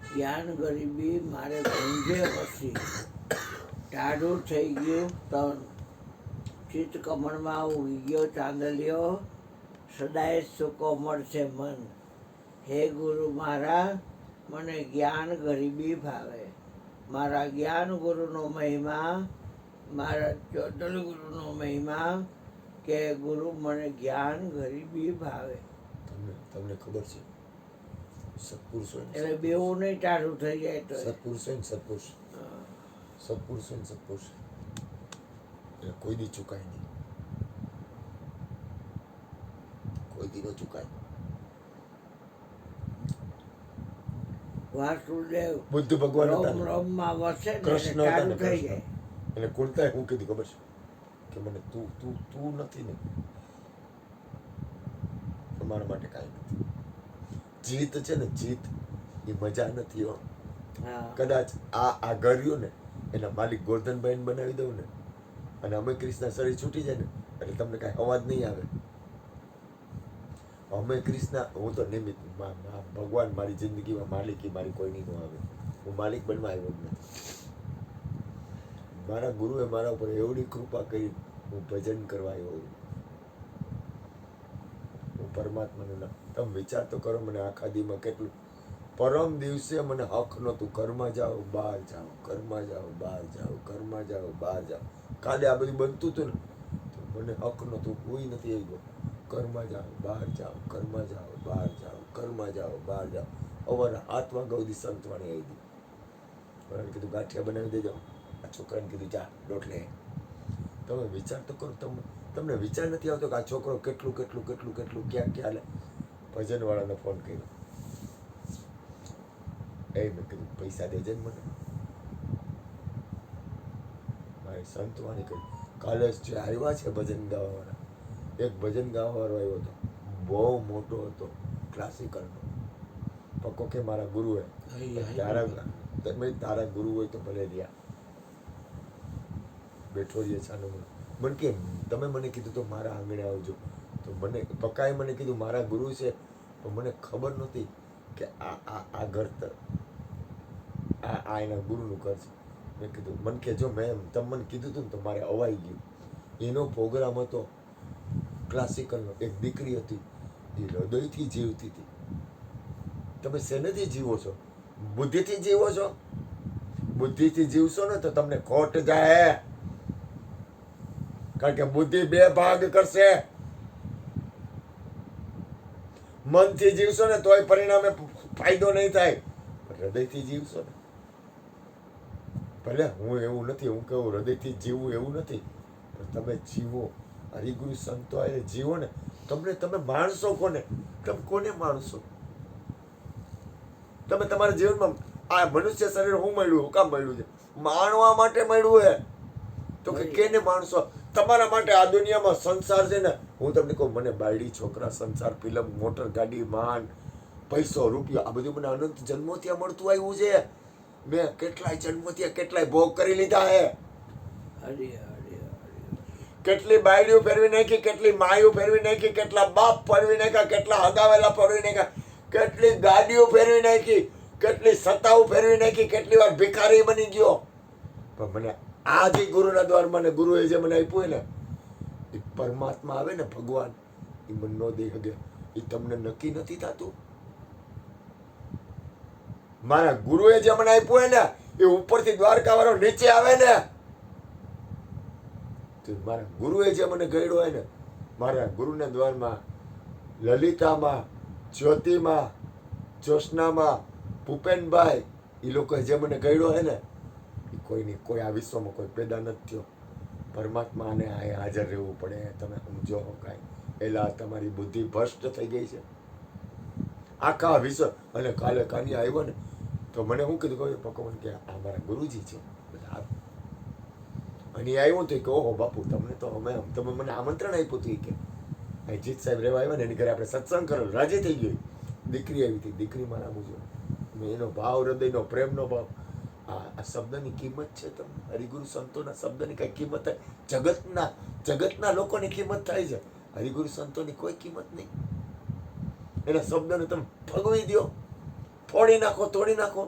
જ્ઞાન ગરીબી મારે ગુંજે વસી, ટાઢું થઈ ગયું ટર્ન. ચિત્ત કમળમાં ઉગી ગયો ચાંદલિયો, સદાય સુકો મળશે મન. હે ગુરુ મારા, મને જ્ઞાન ગરીબી ભાવે. મારા જ્ઞાન ગુરુનો મહિમા, મારા ચોટલ ગુરુનો મહિમા, કે ગુરુ મને જ્ઞાન ગરીબી ભાવે. તમને ખબર છે સત્પુરુષ હોય ને, એટલે બેવું નહીં ટાઢું થઈ જાય તો. સત્પુરુષ હોય ને, સત્પુરુષ, સત્પુરુષ હોય ને, સત્પુરુષ એટલે કોઈ દી ચુકાય નહીં. કોઈ દી ન ચુકાય. વાસુદેવ બુદ્ધ ભગવાન હતા રોમ ને, રોમમાં વસે ને કૃષ્ણ એટલે હતા ને, ટાઢું થઈ કૃષ્ણ. જાય. એટલે કુલતાએ શું કીધું ખબર છે? કે મને તું તું તું નથી ને, તમારા માટે કાંઈ નથી. જીત છે ને, જીત એ મજા નથી હો. હા. કદાચ આ ઘર રહ્યું ને, એના માલિક ગોરધનભાઈને બનાવી દઉં ને, અને અમે ક્રિષ્ના શરીર છૂટી જાય ને, એટલે તમને કાંઈ અવાજ નહીં આવે. અમે ક્રિષ્ના, હું તો નિમિત્ત, ભગવાન મારી જિંદગીમાં માલિકી મારી કોઈની ન આવે. હું માલિક બનવા આવ્યો જ નથી. મારા ગુરુએ મારા ઉપર એવડી કૃપા કરી, હું ભજન કરવા આવ્યો. હું પરમાત્માનું નામ, તમે વિચાર તો કરો, મને આખા દીમાં કેટલું. પરમ દિવસે મને હક નહોતું, ઘરમાં જાઓ બહાર જાઓ, ઘરમાં જાઓ બહાર જાઓ, ઘરમાં જાઓ બહાર જાઓ. કાલે આ બધું બનતું હતું ને, તો મને હક નહોતું, કોઈ નથી આવી ગયો. ઘરમાં જાઓ બહાર જાઓ, ઘરમાં જાઓ બહાર જાઓ, ઘરમાં જાઓ બહાર જાઓ. અવારના હાથમાં ગૌદી સંતવાણી આવી હતી. મને કીધું ગાંઠિયા બનાવી દેજો. આ છોકરાને કીધું જા રોટલે. તમે વિચાર તો કરો, તમને વિચાર નથી આવતો કે આ છોકરો કેટલું કેટલું કેટલું કેટલું ક્યાં ક્યાં ભજનવાળાને ફોન કર્યો. એ મેં કીધું પૈસા દેજે ને મને. મારી સંતવાણી કરી. કાલે જે આવ્યા છે ભજન ગાવાવાળા, એક ભજન ગાવાવાળો આવ્યો હતો, બહુ મોટો હતો, ક્લાસિકલનો. પક્કો કે મારા ગુરુ હે. તારા ગુરુ હોય તો ભલે રહ્યા. બેઠો રહીએ છાનો મને કે તમે મને કીધું તો મારા આંગણે આવજો. તો મને પક્કાએ મને કીધું મારા ગુરુ છે, પણ મને ખબર નહોતી કે આ ઘર આ એના ગુરુનું ઘર છે. મેં કીધું મને કે જો મેં તમે મને કીધું હતું ને તો મારે અવાઈ ગયું. એનો પ્રોગ્રામ હતો ક્લાસિકલનો. એક દીકરી હતી, એ હૃદયથી જીવતી હતી. તમે શેનેથી જીવો છો? બુદ્ધિથી જીવો છો? બુદ્ધિથી જીવશો ને તો તમને ખોટ જાય. કારણ કે બુદ્ધિ 2 ભાગ કરશે. મનથી જીવશો ને તોય પરિણામે ફાયદો નહીં થાય. હૃદયથી જીવશો ને, ભલે હું એવું નથી, હું કહું હૃદયથી જીવવું એવું નથી, પણ તમે જીવો, હરિગુરુ સંતો આરે જીવો ને. તમે માણસો કોને? તમે કોને માણસો? તમે તમારા જીવનમાં આ મનુષ્ય શરીર હું મળ્યું, હું કામ મળ્યું છે? માણવા માટે મળ્યું હે. તો કે કેને માણસો? તમારા માટે આ દુનિયામાં સંસાર છે ને. હું તમને કહું, મને બાયડી છોકરા, સંસાર, ફિલ્મ, મોટર ગાડી, માન, પૈસો રૂપિયો આ બધું મને અનંત જન્મોથી મળતું આવ્યું છે. મેં કેટલાય જન્મોથી કેટલાય ભોગ કરી લીધા હે. હરી હરી કેટલી બાયડીઓ ફેરવી નાખી, કેટલી માયું ફેરવી નાખી, કેટલા બાપ ફેરવી નાખ્યા, કેટલા હગાવેલા ફેરવી નાખ્યા, કેટલી ગાડીઓ ફેરવી નાખી, કેટલી સત્તાઓ ફેરવી નાખી, કેટલી વાર ભિખારી બની ગયો. પણ મને આ જે ગુરુના દ્વાર મને ગુરુએ જે મને આપ્યું ને એ પરમાત્મા આવે ને ભગવાન એ મને ન દઈ શકે. એ તમને નક્કી નથી થતું. મારા ગુરુએ જે મને આપ્યું ને એ ઉપરથી દ્વારકા વાળો નીચે આવે ને તો મારા ગુરુએ જે મને ગયડો હોય ને મારા ગુરુના દ્વારમાં લલિતામાં, જ્યોતિમાં, જ્યોત્સનામાં, ભૂપેનભાઈ એ લોકોએ જે મને ગયડો હોય ને એ કોઈની કોઈ આ વિશ્વમાં કોઈ પેદા નથી થયો. પરમાત્માને આ હાજર રહેવું પડે. તમે સમજો કાંઈ એલા તમારી બુદ્ધિ ભ્રષ્ટ થઈ ગઈ છે આખા વિશ્વ. અને કાલે કાની આવ્યો ને તો મને શું કીધું કહ્યું ભગવાન કે આ મારા ગુરુજી છે બધા. અને એ આવ્યું તો કે ઓહો બાપુ તમને તો તમે મને આમંત્રણ આપ્યું હતું કે અહીં જીત સાહેબ રહેવા આવ્યા ને એની ઘરે આપણે સત્સંગ કરો. રાજી થઈ ગઈ. દીકરી આવી હતી. દીકરી મારા મુજો એનો ભાવ, હૃદયનો પ્રેમનો ભાવ. આ શબ્દની કિંમત છે. તમે હરિગુરુ સંતોના શબ્દની કઈ કિંમત થાય? જગતના લોકોની કિંમત થાય છે. હરિગુરુ સંતોની કોઈ કિંમત નહીં. એના શબ્દને તમે ભગવી દો, તોડી નાખો.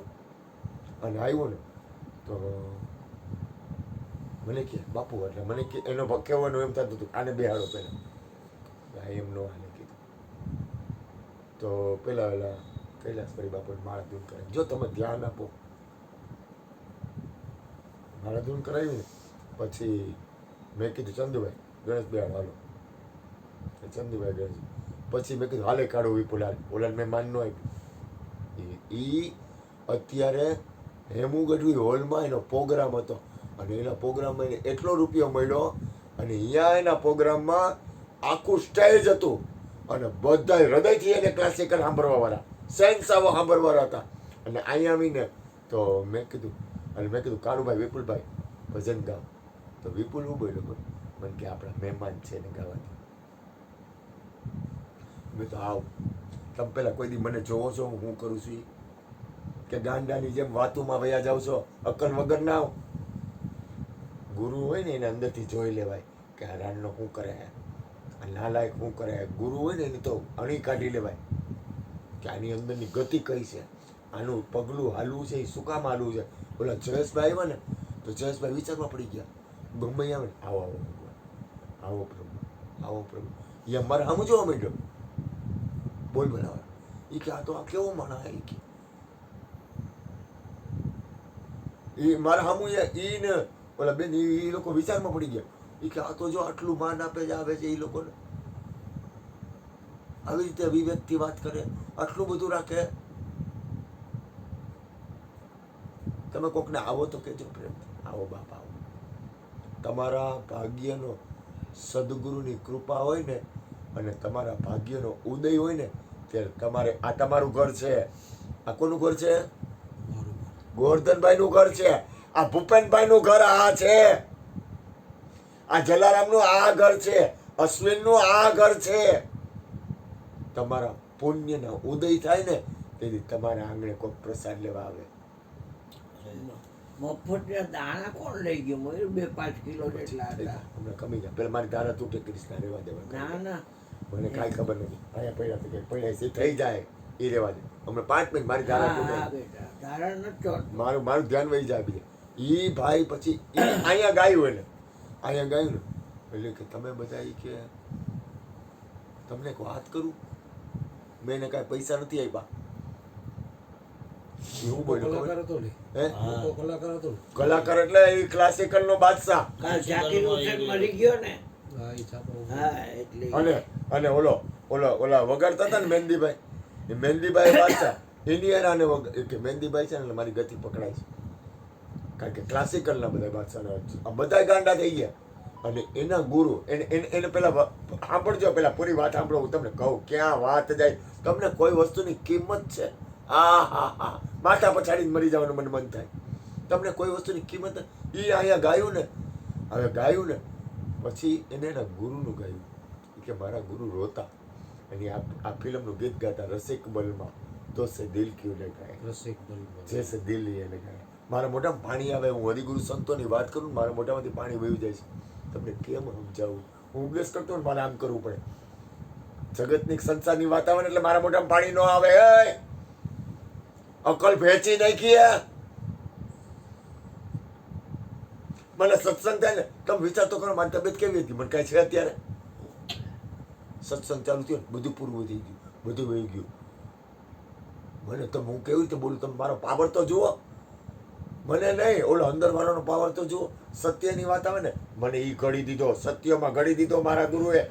અને આવ્યો ને તો મને કે બાપુ એટલે મને કે એનો કહેવાનું એમ થતું હતું આને બેહાડો પહેલા. એમ નો હાલે કીધું. તો પેલા કૈલાસભાઈ બાપુને માળા ધૂન કરાવી. જો તમે ધ્યાન આપો, માળા ધૂન કરાવી ને પછી મેં કીધું ચંદુભાઈ ગણેશ બેહાડો હાલો. ચંદુભાઈ ગણેશ પછી મેં કીધું હાલે કાઢો વિપુલ હાલ. ઓલા મેં માન નો આપ્યું. એ અત્યારે હેમુ ગઢવી હોલમાં એનો પ્રોગ્રામ હતો અને એના પ્રોગ્રામમાં એને એટલો રૂપિયો મળ્યો અને અહીંયા એના પ્રોગ્રામમાં આખું સ્ટેજ હતું અને બધા હૃદયથી એને ક્લાસિકલ સાંભળવાવાળા સેન્સાવો સાંભળવાળા હતા. અને અહીંયા આવીને તો મેં કીધું કાળુભાઈ વિપુલભાઈ ભજન ગાઓ. તો વિપુલ હું બોલ્યો મને કે આપણા મહેમાન છે ને ગાવાથી. મેં તો આવ તમે પેલા કોઈ દી મને જોવો છો હું કરું છું કે ગાંડાની જેમ વાતુમાં વયા જાવ છો અક્કલ વગર ના આવ. ગુરુ હોય ને એને અંદરથી જોઈ લેવાય કે આ રાણનો શું કરે, આ નાલાયક શું કરે. ગુરુ હોય ને એની તો અણી કાઢી લેવાય કે આની અંદરની ગતિ કઈ છે, આનું પગલું હાલવું છે એ શું કામ હાલવું છે. ઓલા જયેશભાઈ આવ્યા ને તો જયેશભાઈ વિચારમાં પડી ગયા. ગમે આવે ને આવો પ્રભુ એ મારે આમ જોવા માંડ્યો બોલ બનાવે. એ કે આ તો આ કેવો માણા એ કે એ મારા સામું એ ને ઓલા બેન એ લોકો વિચારમાં પડી ગયા. એ કે આ તો જો આટલું માન આપે જ આવે છે એ લોકોને, આવી રીતે અભિવ્યક્તિ વાત કરે, આટલું બધું રાખે. તમે કોકને આવો તો કહેજો પ્રેમથી, આવો બાપ આવો. તમારા ભાગ્યનો સદગુરુની કૃપા હોય ને અને તમારા ભાગ્યનો ઉદય હોય ને ત્યારે તમારે આ તમારું ઘર છે. આ કોનું ઘર છે? ગોવર્ધનભાઈનું ઘર છે. આ ભૂપેનભાઈનું ઘર આ છે. આ જલારામનું આ ઘર છે. અશ્વિનનું આ ઘર છે. તમારા પુણ્યના ઉદય થાય ને તેથી તમારા આંગણે કોઈ પ્રસાદ લેવા આવે. મફતના દાણા કોણ લઈ ગયો? મયુર 2-5 કિલો જેટલા હતા. હમણાં કમી ગયા. પેલા મારી દાડા તૂટે કૃષ્ણ રહેવા દેવા. ના મને કાંઈ ખબર નથી. અહીંયા પડ્યા તો પડ્યા છે થઈ જાય એ રહેવા દે. હમણાં 5 મિનિટ મારી દાડા તૂટે. દાડા નથી. મારું ધ્યાન વહી જાય બીજે. એ ભાઈ પછી અહીંયા ગાયું ને એટલે કે તમે બધા કે તમને એક વાત કરું, મેં એને કાંઈ પૈસા નથી આપ્યા. હું બોલ્યો કલાકાર એટલે એ ક્લાસિકલ નો બાદશાહ. કાલ ઝાકીર હુસેન મરી ગયો ને. અને ઓલા વગાડતા હતા ને મહેંદીભાઈ, એ મહેંદીભાઈ બાદશાહ ઇન્ડિયન અને કે મહેંદીભાઈ છે ને મારી ગતિ પકડાય છે કારણ કે ક્લાસિકલના બધા બાદશાહ બધા ગાંડા થઈ ગયા. અને એના ગુરુ એને પેલા સાંભળજો, પેલા પૂરી વાત સાંભળો. હું તમને કહું ક્યાં વાત જાય. તમને કોઈ વસ્તુની કિંમત છે? હા માથા પછાડીને મરી જવાનું મને મન થાય. તમને કોઈ વસ્તુની કિંમત એ અહીંયા ગાયું ને. હવે ગાયું ને પછી એને એના ગુરુનું ગાયું કે મારા ગુરુ રોતા. અને આ ફિલ્મનું ગીત ગાતા રસિક બલમાં तो से દિલ ક્યું લગાય, રસિક બનવું. જૈસે દિલ એ લગાય. મારા મોઢામાં પાણી આવે, હું હરિગુરુ સંતોની વાત કરું ને મારા મોઢામાંથી પાણી વહી જાય છે. તમને કેમ સમજાવું? હું ઉપદેશ કરતો ને મારે આમ કરવું પડે. જગતની સંસારની વાત આવે ને એટલે મારા મોઢામાં પાણી ન આવે. એ અકલ ભેંચી નાખી. મને સત્સંગ થાય ને તમે વિચાર તો કરો, મારી તબિયત કેવી હતી, મને કાંઈ છે અત્યારે? સત્સંગ ચાલુ થયો બધું પૂરું થઈ ગયું, બધું વહી ગયું. મને તો હું કેવી રીતે બોલું, તમે મારો પાવર તો જુઓ. મને નહીં, ઓલો અંદર વાળાનો પાવર તો જુઓ. સત્યની વાત આવે ને, મને એ ઘડી દીધો, સત્યમાં ઘડી દીધો મારા ગુરુએ.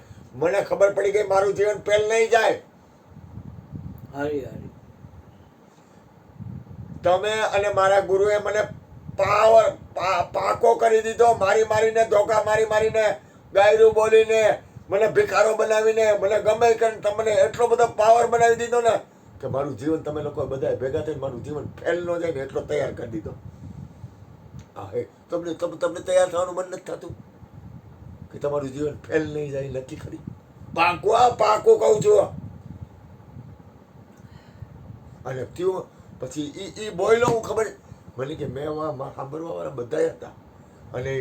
મને ખબર પડી ગઈ મારું જીવન ફેલ નહીં જાય. હરી હરી તમે અને મારા ગુરુએ મને પાવર પાકો કરી દીધો. મારીને ધોકા મારીને ગાયરું બોલીને મને ભિખારો બનાવીને મને ગમે કરીને તમને એટલો બધો પાવર બનાવી દીધો ને કે મારું જીવન તમે લોકો બધા ભેગા થઈને મારું જીવન ફેલ ન જાય ને એટલો તૈયાર કરી દીધો. હા, તમને તૈયાર થવાનું મન નથી થતું કે તમારું જીવન ફેલ નહીં જાય? નક્કી ખરી પાકું કહું છું. અને ત્યું પછી ઈ બોયલો હું ખબર મને કે મેં સાંભળવા વાળા બધા હતા. અને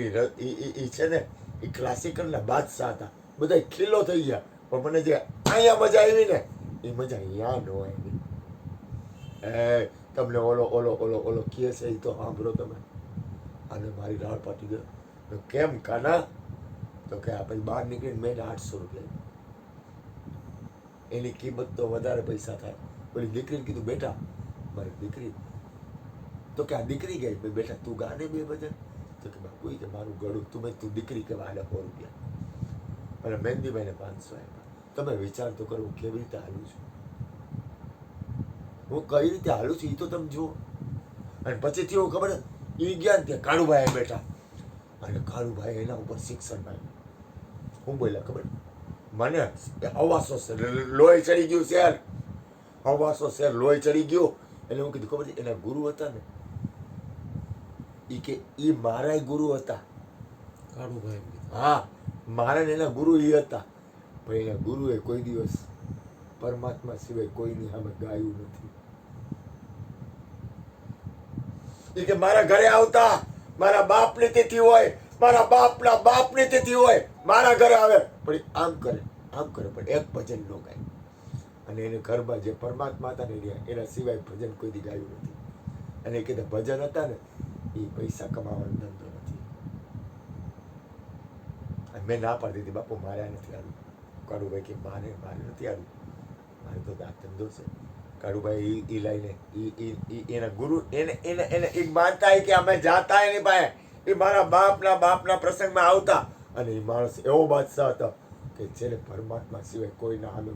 એ છે ને એ ક્લાસિકલના બાદશાહ હતા. બધા ખીલો થઈ ગયા. પણ મને જે અહીંયા મજા આવી ને એ મજા અહીંયા ન આવી. એ તમને ઓલો કહે છે એ તો સાંભળો તમે. અને મારી રાડ પાટી ગયો. કેમ કાના? તો કે આ પછી બહાર નીકળીને મેં 800 રૂપિયા. એની કિંમત તો વધારે પૈસા થાય. પેલી દીકરીને કીધું બેટા મારી દીકરી, તો કે આ દીકરી ગઈ. ભાઈ બેટા તું ગાને 2 ભજન. તો કે બાપુ કે મારું ગળું તું દીકરી કહેવા હાલે 100 રૂપિયા. અને મહેંદીભાઈને 500 આપ્યા. તમે વિચાર તો કરો હું કેવી રીતે હાલું છું, હું કઈ રીતે હાલું છું એ તો તમે જુઓ. અને પછી થયું ખબર એ ગયા ને ત્યાં કાળુભાઈ બેઠા. અને કાળુભાઈ એના ઉપર શિક્ષણ માગ્યું. હું બોલ્યા ખબર મને હવાસો છે, લોહી ચડી ગયું શેર. હવાસો શેર લોહી ચડી ગયો. એટલે હું કીધું ખબર છે એના ગુરુ હતા ને એ કે એ મારા ગુરુ હતા. કાળુભાઈ. હા, મારા ને એના ગુરુ એ હતા. પણ એના ગુરુએ કોઈ દિવસ પરમાત્મા સિવાય કોઈની સામે ગાયું નથી. એ કે મારા ઘરે આવતા, મારા બાપની તિથિ હોય, મારા બાપના બાપની તિથિ હોય, મારા ઘરે આવે પણ આમ કરે પણ એક ભજન ન ગાય. અને એને ઘરમાં જે પરમાત્મા હતા ને એના સિવાય ભજન કોઈ દી ગાયું નથી. અને એ કીધા ભજન હતા ને એ પૈસા કમાવાનો ધંધો નથી. અને મેં ના પાડી દીધી, બાપુ મારે નથી આવ્યું. કાળુભાઈ કે મારે નથી આવ્યું, મારે તો આ ધંધો છે. કાળુભાઈ એ લઈને એના ગુરુ એને એ માનતા કે અમે જાતા એની પાસે, એ મારા બાપના પ્રસંગમાં આવતા. અને એ માણસ એવો બાદશાહ હતો કે જેને પરમાત્મા સિવાય કોઈના સામે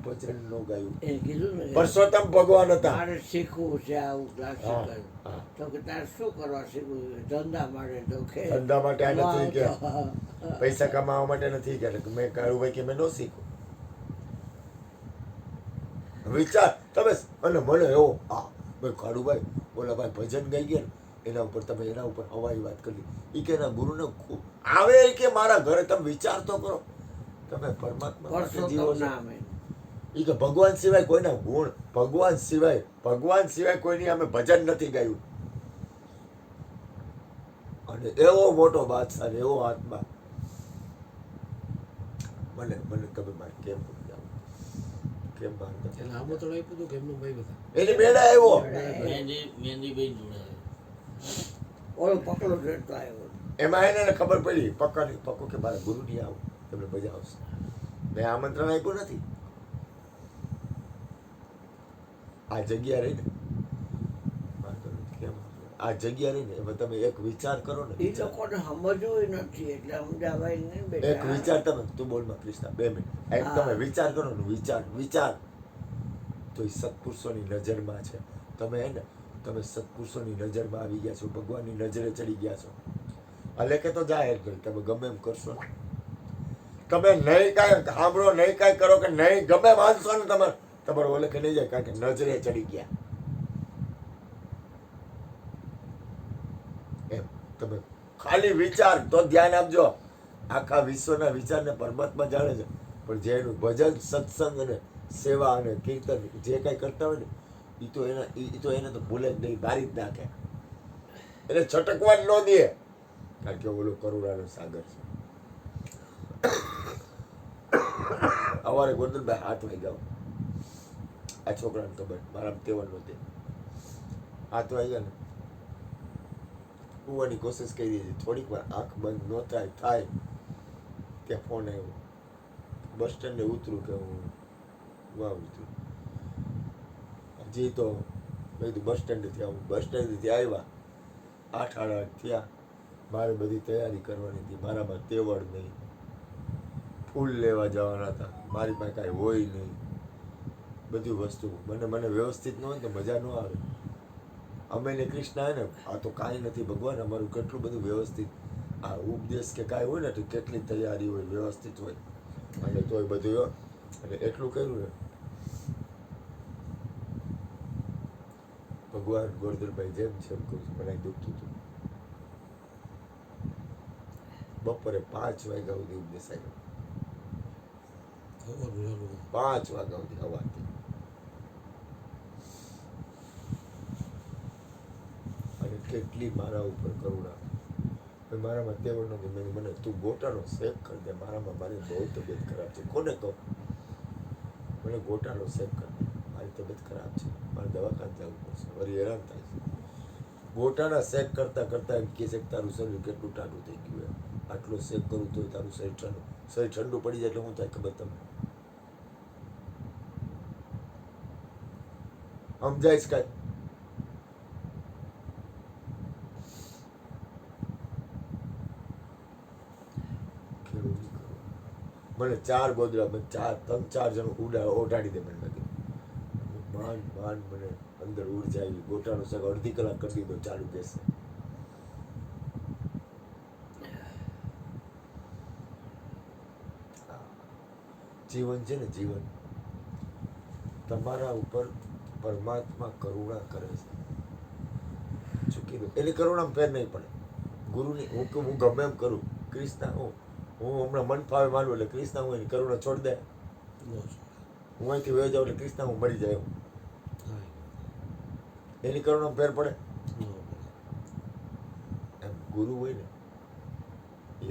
ભજન ન ગાયું. એ કીધું ને પરસોત્તમ ભગવાન હતા. મારે શીખવું છે આવું ક્લાસિકલ. હા. તો કે તારે શું કરવા શીખવું? ધંધા માટે. તો કે ધંધા માટે આ નથી ગયા, પૈસા કમાવા માટે નથી ગયા. એટલે મેં કાળુભાઈ કે મેં ન શીખું. વિચાર તમે. અને મને એવો ભાઈ કાળુભાઈ ઓલા ભાઈ ભજન ગાઈ ગયા ને એના ઉપર તમે એના ઉપર હવાઈ વાત કરી. એ કે એના ગુરુને આવે કે મારા ઘરે. તમે વિચાર તો કરો, તમે પરમાત્મા માટે જીવો છો. એ કે ભગવાન સિવાય કોઈના ગુણ, ભગવાન સિવાય કોઈની અમે ભજન નથી ગાયું. અને એવો મોટો બાદશાહ ને એવો આત્મા. મને તમે મારે કેમ સમજાવું? કેમ બહાર એને આમંત્રણ આપ્યું હતું કે એમનો ભાઈ હતા? એની મેળા આવ્યો. મહેંદીભાઈ જોડે ઓલો પકડો રહેતો આવ્યો. એમાં એને ખબર પડી પક્કો કે મારા ગુરુ નહીં આવું, તમને મજા આવશે. મેં આમંત્રણ આપ્યું નથી. આ જગ્યા રહીને કેમ આ જગ્યા રહીને એમાં તમે એક વિચાર કરો ને. એ લોકોને સમજવું નથી એટલે સમજાવાય નહીં બેટા. એક વિચાર તમે તું બોલમાં કૃષ્ણા 2 મિનિટ એક તમે વિચાર કરો ને. વિચાર તો એ સત્પુરુષોની નજરમાં છે. તમે હે ને તમે સત્પુરુષોની નજરમાં આવી ગયા છો, ભગવાનની નજરે ચડી ગયા છો. અલે કે તો જાહેર કરી તમે ગમે એમ કરશો. તમે નહીં કાંઈ સાંભળો, નહીં કાંઈ કરો કે નહીં ગમે વાંચશો ને તમારે ઓલે કે નહીં જાય, કારણ કે નજરે ચડી ગયા. એમ તમે ખાલી વિચાર તો ધ્યાન આપજો. આખા વિશ્વના વિચારને પરમાત્મા જાણે છે. પણ જે એનું ભજન, સત્સંગ અને સેવા અને કીર્તન જે કાંઈ કરતા હોય ને એ તો એને તો ભૂલે જ નહીં, બારી જ નાખે. એને છટકવા જ ન દે, કારણ કે ઓલો કરુણાનો સાગર છે. અમારે ગોરધનભાઈ 7 વાગ્યા, આ છોકરાને ખબર, મારા તેવન નહોતી, 7 વાગ્યા ને હોવાની કોશિશ કરી હતી. થોડીક વાર આંખ બંધ ન થાય ત્યાં ફોન આવ્યો. બસ સ્ટેન્ડે ઉતરું કે હું ઉતરું હજી તો મેં કીધું બસ સ્ટેન્ડેથી આવું. બસ સ્ટેન્ડેથી આવ્યા 8 સાડા 8 થયા. મારે બધી તૈયારી કરવાની હતી, મારામાં તેવડ નહીં, ફૂલ લેવા જવાના હતા, મારી પાસે કાંઈ હોય નહીં, બધી વસ્તુ મને વ્યવસ્થિત ન હોય તો મજા ન આવે. અમે ને કૃષ્ણ આવે ને, આ તો કાંઈ નથી ભગવાન, અમારું કેટલું બધું વ્યવસ્થિત, આ ઉપદેશ કે કાંઈ હોય ને તો કેટલી તૈયારી હોય, વ્યવસ્થિત હોય, અને તોય બધું અને એટલું કર્યું ને ભગવાન ગોરધનભાઈ જેમ કહું છું, મને દુખતું હતું. બપોરે 5 વાગ્યા સુધી ઉપદેશ આવ્યો, 5 વાગ્યા સુધી હવાથી. અને કેટલી મારા ઉપર કરુણા. મારામાં તેવડ નથી. મને તું ગોટાનો શેક કરી દે, મારામાં મારી બહુ તબિયત ખરાબ છે. કોને કહું? મને ગોટાનો શેક કરી દે, મારી તબિયત ખરાબ છે, મારે દવાખાને જવું પડશે, વળી હેરાન થાય છે. ગોટાના શેક કરતા કરતા એમ કહે છે કે તારું શરીર કેટલું ટાઢું થઈ ગયું, આટલો શેક કરું તો તારું શરીર ઠંડુ પડી જાય એટલે શું થાય ખબર તમને? સમજાય છે કાંઈ? મને 4 ગોદડા, મને 3-4 જણ ઓઢાડી દે. મને લાગે માંડ મને અંદર ઉર્જા આવી. ગોટાનો શાક અડધી કલાક કરી દીધો ચાલુ બેસે. જીવન છે ને, જીવન તમારા ઉપર પરમાત્મા કરુણા કરે છે. ચૂકી દો, એની કરુણામાં ફેર નહીં પડે. ગુરુની હું ગમે એમ કરું, ક્રિષ્ના હું હમણાં મન ફાવે માનું એટલે ક્રિષ્ના હું એની કરુણા છોડી દે. હું અહીંથી વહી જાઉં એટલે ક્રિષ્ના હું મરી જાય. એની કરુણામાં ફેર પડે એમ. ગુરુ હોય ને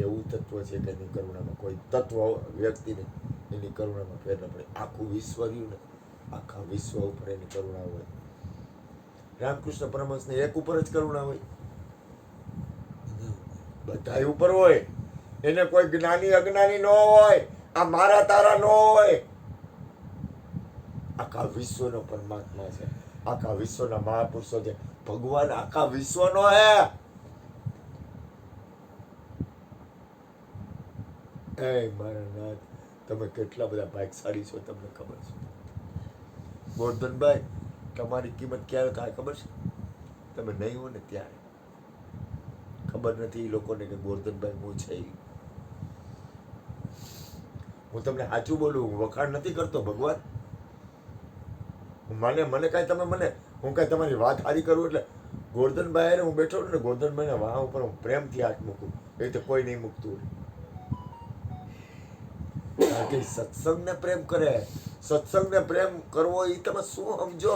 એવું તત્વ છે કે એની કરુણામાં કોઈ તત્વ વ્યક્તિને એની કરુણામાં ફેર ન પડે. આખું વિશ્વ રહ્યું ને, આખા વિશ્વ ઉપર એની કરુણા હોય. રામકૃષ્ણ પરમહંસને એક ઉપર જ કરુણા હોય? બધા ઉપર હોય. એને કોઈ જ્ઞાની અજ્ઞાની ન હોય, આ મારા તારા ન હોય. આખા વિશ્વનો પરમાત્મા છે, આખા વિશ્વના મહાપુરુષો છે. ભગવાન આખા વિશ્વનો હે. એ મારા નાથ, તમે કેટલા બધા ભાગ્યશાળી છો, તમને ખબર છે? ગોરધનભાઈ, તમારી કિંમત ક્યારે થાય ખબર છે? તમે નહીં હો ને ત્યારે. ખબર નથી એ લોકોને કે ગોરધનભાઈ હું છે. હું તમને સાચું બોલું, હું વખાણ નથી કરતો ભગવાન. મને કાંઈ તમે હું કાંઈ તમારી વાત સારી કરું એટલે ગોરધનભાઈ હું બેઠો ને, ગોરધનભાઈના વાહ ઉપર હું પ્રેમથી હાથ મૂકું, એ રીતે કોઈ નહીં મૂકતું. કારણ કે સત્સંગને પ્રેમ કરે. સત્સંગને પ્રેમ કરવો એ તમે શું સમજો?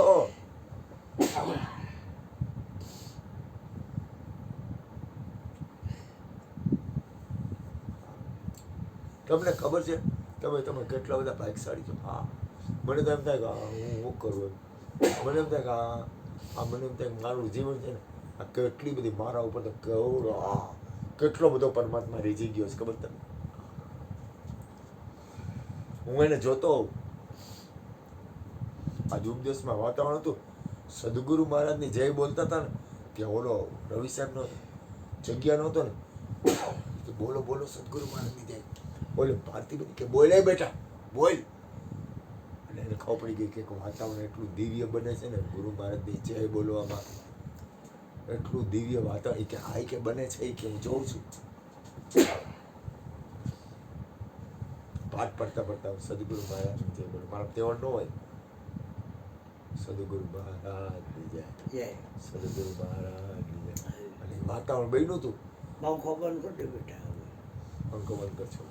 તમને ખબર છે તમે કેટલા બધા ભાગ્યશાળી છો? હા, મને તો એમ થાય કે હું કરું એમ. મને એમ થાય કે મને એમ થાય કે મારું જીવન છે ને, આ કેટલી બધી મારા ઉપર તો કેટલો બધો પરમાત્મા રીઝી ગયો છે ખબર તમને? હું એને જોતો હોઉં. આજ ઉપદેશમાં વાતાવરણ હતું, સદગુરુ મહારાજની જય બોલતા હતા ને, ત્યાં ઓલો રવિ સાહેબનો જગ્યા નહોતો ને, બોલો બોલો સદગુરુ મહારાજની જય. બોલે ભારતીબેન કે બોલે બેટા બોલ. એટલે એને ખબર પડી ગઈ કે વાતાવરણ એટલું દિવ્ય બને છે ને ગુરુ મહારાજની જય બોલવામાં, એટલું દિવ્ય વાતાવરણ કે આ કે બને છે કે હું જોઉં છું. પાઠ પડતા હું સદગુરુ મહારાજની જય બોલું. મારા તેવડ ન હોય. સદગુરુ મહારાજની જય, સદગુરુ મહારાજની જય. અને વાતાવરણ બન્યું હતું. પંખો બંધ કરી દે બેટા, પંખો બંધ કરશો.